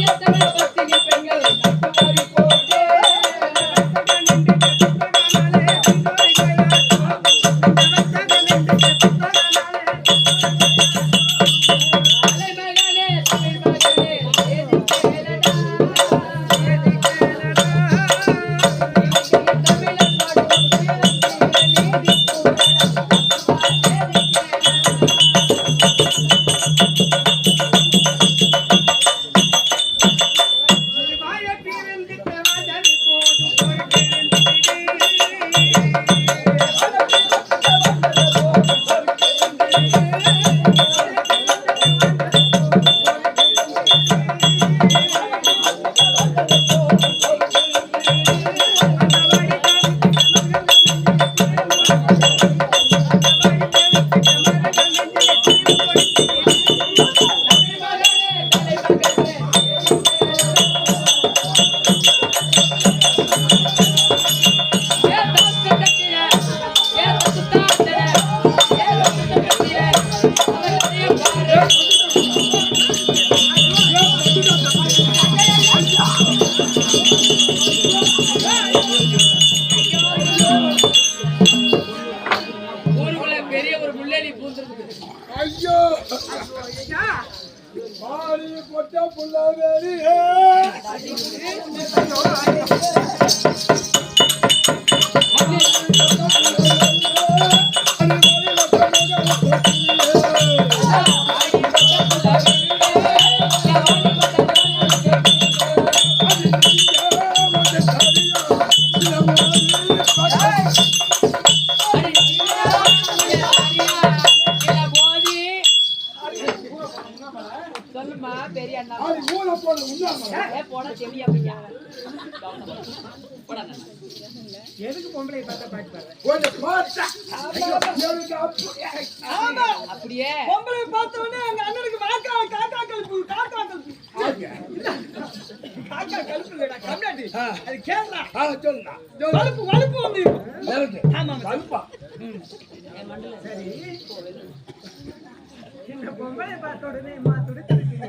எத்தனை எதுக்கு பொம்பளை பார்த்தா பாட்டு அப்படியே பொம்பளை பார்த்த உடனே எங்க அண்ணனுக்கு காக்கா கல்பு காக்கா கல்பு கம்னாடி அது கேரளா சொல்லுடா வலுப்பு வந்து ஆமா வலுப்பா சரி இந்த பொம்பளை பார்த்த உடனே துடிச்சிருக்கீங்க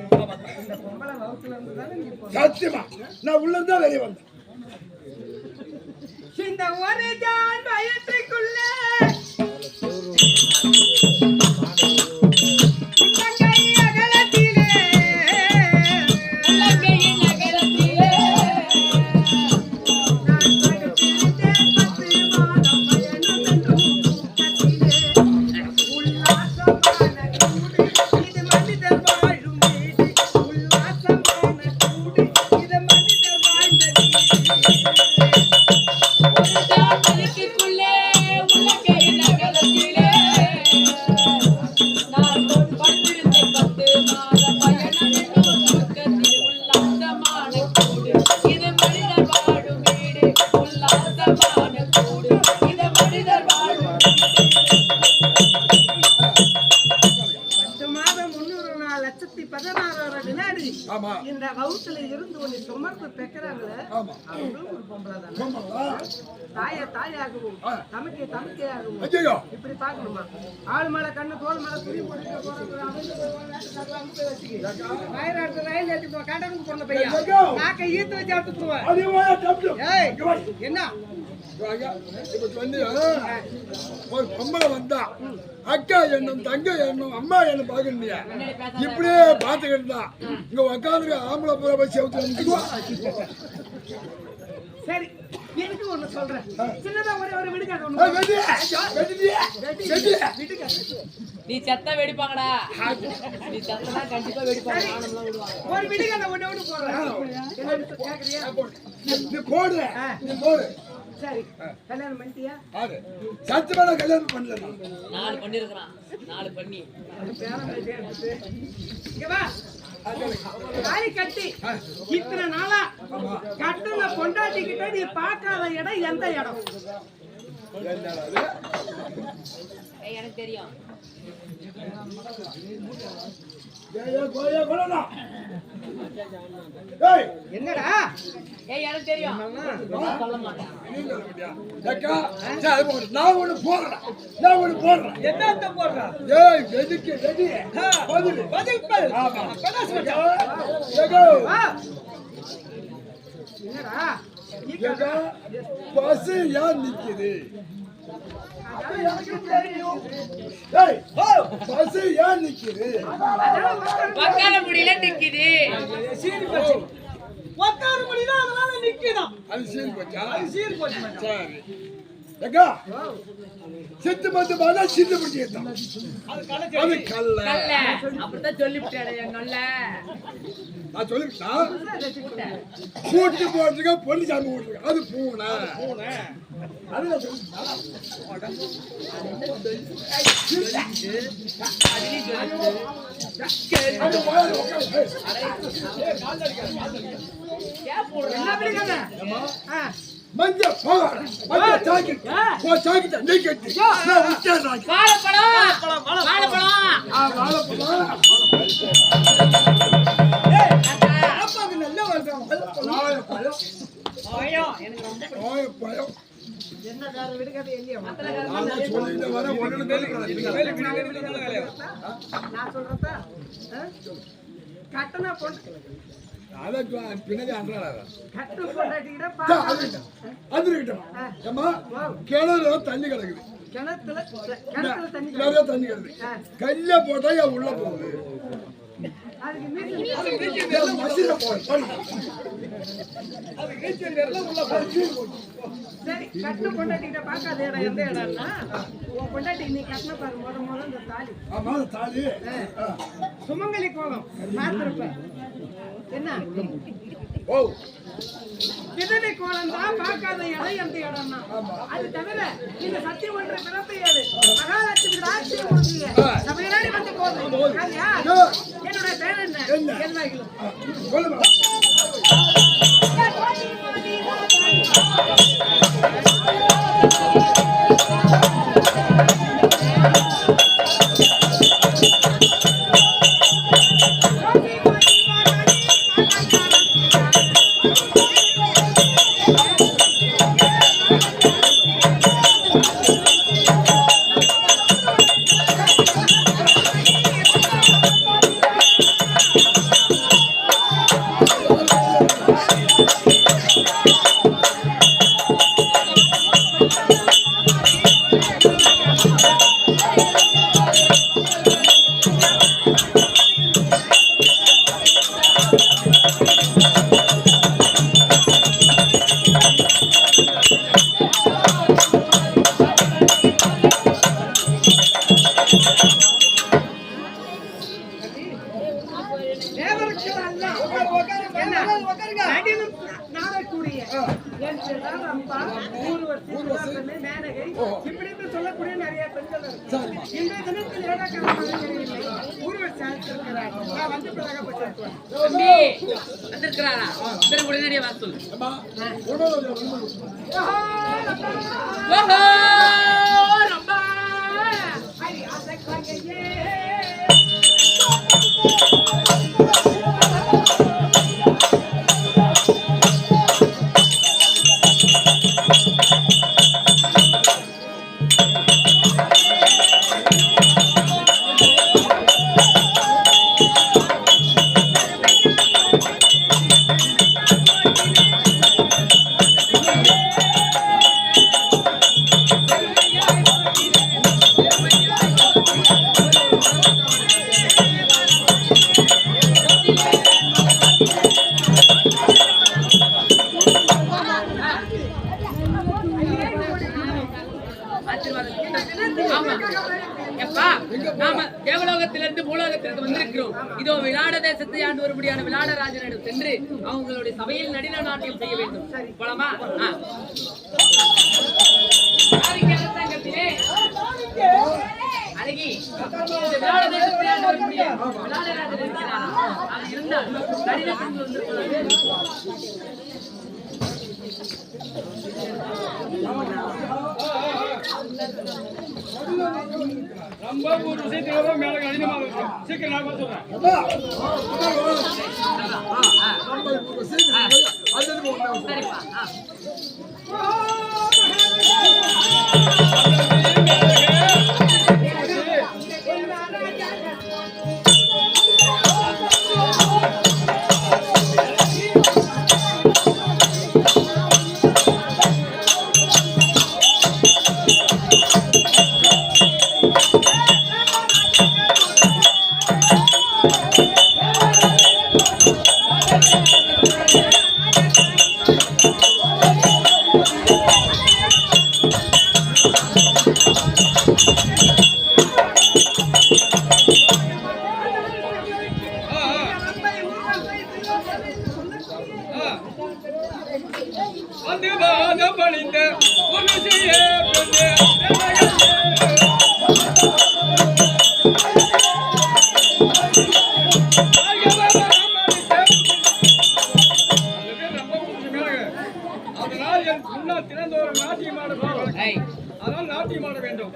இந்த பொம்பளை வகுப்புல இருந்து தானே நீ சத்தியமா நான் உள்ள இருந்தா வெளியே வந்தேன் இந்த ஒரு ஜான் வயசுக்குள்ள இந்த வவுத்துல இருந்து ஒரு சுமர்ந்து பெக்கறாங்களே அவங்களும் ஒரு பொம்பளை தான் தாயாகவும் தமக்கையாகவும் இப்படி பார்க்கணுமா ஆள் மேல கண்ணு தோல் மேல துணி போட்டு ரயில் ஏற்றி கடனுக்கு போன பையன் நாக்கை ஈர்த்து வச்சு எடுத்துருவேன் என்ன ஒரு பொம்பளை வந்தா அக்கா எண்ணும் தங்க எண்ணும் அம்மா என்ன பாக்குறியா இப்படியே பாத்துக்கிட்டு தான் இங்க உட்காந்து ஆம்பளை பூரா போய் செவுத்து சரி எனக்கு ஒண்ணு சொல்றேன் சின்னதா ஒரு விடுகாடு நீ செத்த வெடிப்பாங்கடா நீ செத்தனா கண்டிப்பா வெடிப்பாங்க ஒரு விடுகாட ஒண்ணு போடுறேன் நீ போடு சரி கல்யாணம் பண்ணிட்டியா சத்தியமா கல்யாணம் பண்ணல 4 பண்ணிருக்கான் 4 பண்ணி இங்க வா தாலி கட்டி இத்தனை நாளா கட்டுன பொண்டாட்டிக்கிட்ட நீ பார்க்காத இடம் எந்த இடம் எனக்கு தெரியும் என்னடா எனக்கு தெரியும் சொல்ல மாட்டேன் நான் ஒண்ணு போடுறேன் என்ன போடுறேன் என்னடா பஸ் ஏன் நிக்குது பஸ் ஏன் நிக்குது உட்கார முடியல நிக்குது உட்கார முடியல அதனால நிக்குதான் அது சீல் போச்சா சரி ஏக்கா சித்து மத்து பாதா சித்து பிடிச்சிட்டான் அது கல்ல அப்படிதான் சொல்லிவிட்டாடே நல்ல நான் சொல்லிவிட்டேன் கூட்டி போட்டுக்க பொண்ணு சாமி போட்டுருக்க அது பூனை அது மஞ்ச பார் மஞ்ச ஜாக்கெட் ஜாக்கெட் நீ கட்டி நான் விட்டேன் வாழைப்பழம் ஏய் அப்பாக்கு நல்ல வாழைப்பழம் எனக்கு ரொம்ப வாழைப்பழம் என்ன கார விடுகாத இல்லையா நான் சொல்லிட்டு வர ஒண்ணு நான் சொல்றதா கட்டனா போட்டு அத பின்னாடி அன்றாடா கட்டு போட்டாட்டிட பாத்து அம்மா கிணறு தண்ணி கிடக்குது கிணத்துல தண்ணி கிடக்குது கல்ல போட்டா உள்ள போகுது அதுக்கு மீன் மசித போய் சரி கட்டின பொண்டாட்டிகிட்ட பார்க்காத இடம் எந்த இடம்னா உன் பொண்டாட்டி நீ கட்டின பாரு முத இந்த தாலி. ஆமா தாலி சுமங்கலி கோலம் பார்த்திருப்ப என்ன ஓ விதனை கோலம் தான் பார்க்காத இடம் எந்த இடம்னா. அது தவிர இந்த சத்தியம் ஒன்று பிறப்பையாது மகாலட்சுமி ராட்சியம் ஊதிய சபையினாடி வந்து கோலம் என்னுடைய பேர் என்ன கேள்வாய்களும் சொல்லுமா சொல்லக்கூடிய நிறைய பெண்கள் இன்றைய தினத்தில் வந்திருக்கிறாரா உடனடியே வர சொல்லு. தேவலோகத்திலிருந்து பூலோகத்திற்கு வந்திருக்கிறோம். இதோ விளாட தேசத்தை ஆண்டு வரும்படியான விளாடராஜனிடம் சென்று அவங்களுடைய சபையில் நடின நாட்டியம் செய்ய வேண்டும். போலாமா? அழகி விளாட தேசத்தை ஆண்டு வரும்படிய விளாடராஜன் இருக்கிறாரா? அது இருந்தால் நடின ரொம்ப ஒரு விஷயத்துல மேல அதிகமா சீக்கிரம் நான் சொல்றேன். அதனால் நாட்டியம் ஆட வேண்டும்.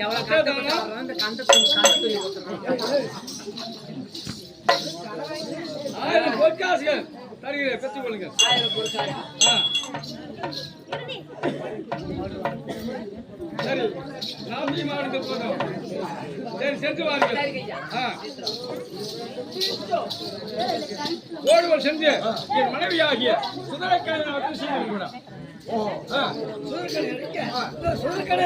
எவ்வளவு கஷ்டப்பட்டு அந்த கந்த துணி ஆயிரம் பொற்காசுகள் தருகிறேன், பெற்றுக்கொள்ளுங்க. 1000 பொற்காசு. சரி, நாம் மாவட்டத்துக்கு போதும். சரி, சென்று வாருங்கள். சரிங்க ஐயா. ஓடுவல் சென்று என் மனைவியாகிய சுதரக்கலை அவர்கள் செய்து கூட சுதர்கலை